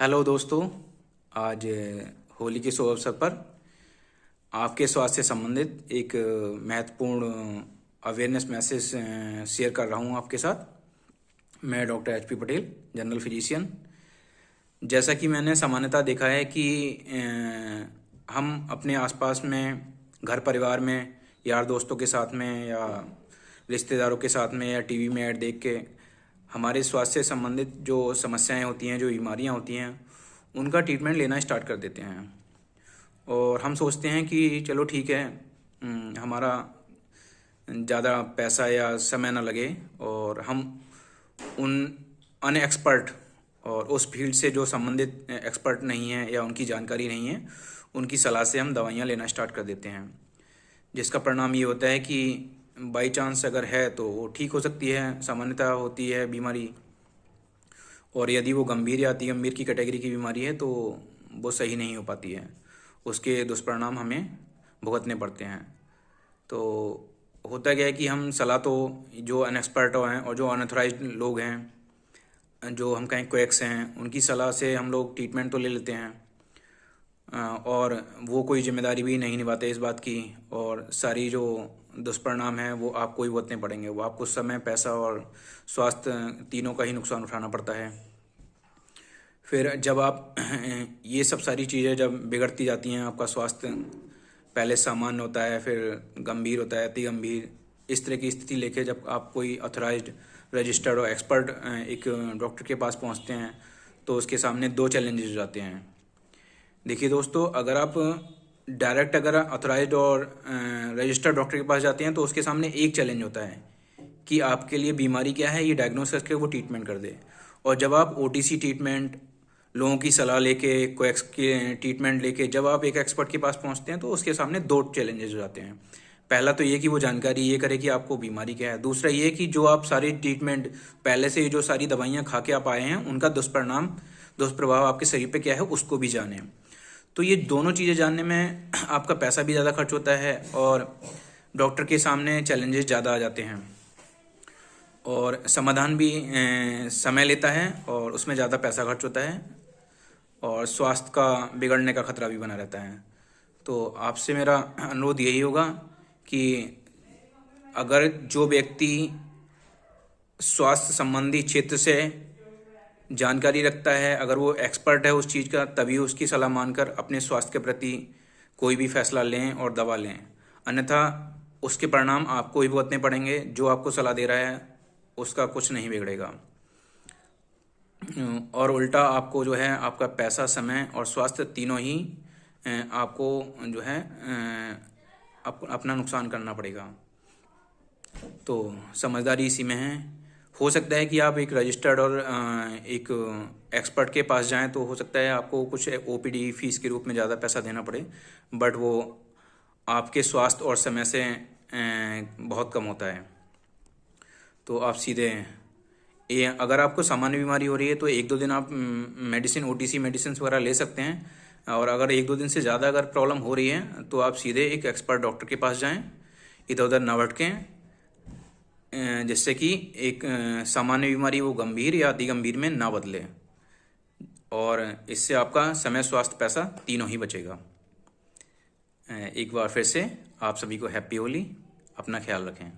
Hello दोस्तों। आज होली के शुभ अवसर पर आपके स्वास्थ्य से संबंधित एक महत्वपूर्ण अवेयरनेस मैसेज शेयर कर रहा हूं आपके साथ। मैं doctor HP. Patel, general physician. जैसा कि मैंने सामान्यतः देखा है कि हम अपने आसपास में, घर परिवार में, यार दोस्तों के साथ में या रिश्तेदारों के साथ में या टीवी में ऐड देख के हमारे स्वास्थ्य से संबंधित जो समस्याएं होती हैं, जो बीमारियां होती हैं, उनका ट्रीटमेंट लेना स्टार्ट कर देते हैं। और हम सोचते हैं कि चलो ठीक है, हमारा ज़्यादा पैसा या समय ना लगे और हम उन अनएक्सपर्ट और उस फील्ड से जो संबंधित एक्सपर्ट नहीं है या उनकी जानकारी नहीं है, उनकी सलाह से हम दवाइयाँ लेना स्टार्ट कर देते हैं। जिसका परिणाम ये होता है कि बाई चांस अगर है तो वो ठीक हो सकती है, सामान्यतः होती है बीमारी, और यदि वो गंभीर या अति गंभीर की कैटेगरी की बीमारी है तो वो सही नहीं हो पाती है। उसके दुष्परिणाम हमें भुगतने पड़ते हैं। तो होता क्या है कि हम सलाह तो जो अनएक्सपर्ट हैं और जो अनऑथराइज्ड लोग हैं, जो हम कहें क्वैक्स हैं, उनकी सलाह से हम लोग ट्रीटमेंट तो ले लेते हैं और वो कोई जिम्मेदारी भी नहीं निभाते इस बात की, और सारी जो दुष्परिणाम है वो आपको ही भुगतने पड़ेंगे। वो आपको समय, पैसा और स्वास्थ्य तीनों का ही नुकसान उठाना पड़ता है। फिर जब आप ये सब सारी चीज़ें जब बिगड़ती जाती हैं, आपका स्वास्थ्य पहले सामान्य होता है, फिर गंभीर होता है, अति गंभीर, इस तरह की स्थिति लेके जब आप कोई ऑथराइज्ड, रजिस्टर्ड और एक्सपर्ट एक डॉक्टर के पास पहुंचते हैं तो उसके सामने दो चैलेंजेस हो जाते हैं। देखिए दोस्तों, अगर आप डायरेक्ट अगर ऑथराइज्ड और रजिस्टर्ड डॉक्टर के पास जाते हैं तो उसके सामने एक चैलेंज होता है कि आपके लिए बीमारी क्या है ये डायग्नोस करके वो ट्रीटमेंट कर दे। और जब आप ओटीसी ट्रीटमेंट, लोगों की सलाह लेके, कोएक्स के ट्रीटमेंट लेके जब आप एक एक्सपर्ट के पास पहुंचते हैं तो उसके सामने दो चैलेंजेस हो जाते हैं। पहला तो ये कि वो जानकारी ये करे कि आपको बीमारी क्या है। दूसरा ये कि जो आप सारी ट्रीटमेंट पहले से जो सारी दवाइयाँ खा के आप आए हैं उनका दुष्प्रभाव आपके शरीर पे क्या है उसको भी जाने। तो ये दोनों चीज़ें जानने में आपका पैसा भी ज़्यादा खर्च होता है और डॉक्टर के सामने चैलेंजेस ज़्यादा आ जाते हैं, और समाधान भी समय लेता है और उसमें ज़्यादा पैसा खर्च होता है, और स्वास्थ्य का बिगड़ने का खतरा भी बना रहता है। तो आपसे मेरा अनुरोध यही होगा कि अगर जो व्यक्ति स्वास्थ्य संबंधी क्षेत्र से जानकारी रखता है, अगर वो एक्सपर्ट है उस चीज़ का, तभी उसकी सलाह मानकर अपने स्वास्थ्य के प्रति कोई भी फैसला लें और दवा लें। अन्यथा उसके परिणाम आपको ही भुगतने पड़ेंगे। जो आपको सलाह दे रहा है उसका कुछ नहीं बिगड़ेगा, और उल्टा आपको जो है आपका पैसा, समय और स्वास्थ्य तीनों ही आपको जो है अपना नुकसान करना पड़ेगा। तो समझदारी इसी में है। हो सकता है कि आप एक रजिस्टर्ड और एक एक्सपर्ट के पास जाएं तो हो सकता है आपको कुछ ओपीडी फीस के रूप में ज़्यादा पैसा देना पड़े, बट वो आपके स्वास्थ्य और समय से बहुत कम होता है। तो आप सीधे अगर आपको सामान्य बीमारी हो रही है तो एक दो दिन आप मेडिसिन, ओटीसी मेडिसिन वगैरह ले सकते हैं, और अगर एक दो दिन से ज़्यादा अगर प्रॉब्लम हो रही है तो आप सीधे एक एक्सपर्ट डॉक्टर के पास जाएं, इधर उधर ना भटकें, जिससे कि एक सामान्य बीमारी वो गंभीर या अति गंभीर में ना बदले, और इससे आपका समय, स्वास्थ्य, पैसा तीनों ही बचेगा। एक बार फिर से आप सभी को हैप्पी होली। अपना ख्याल रखें।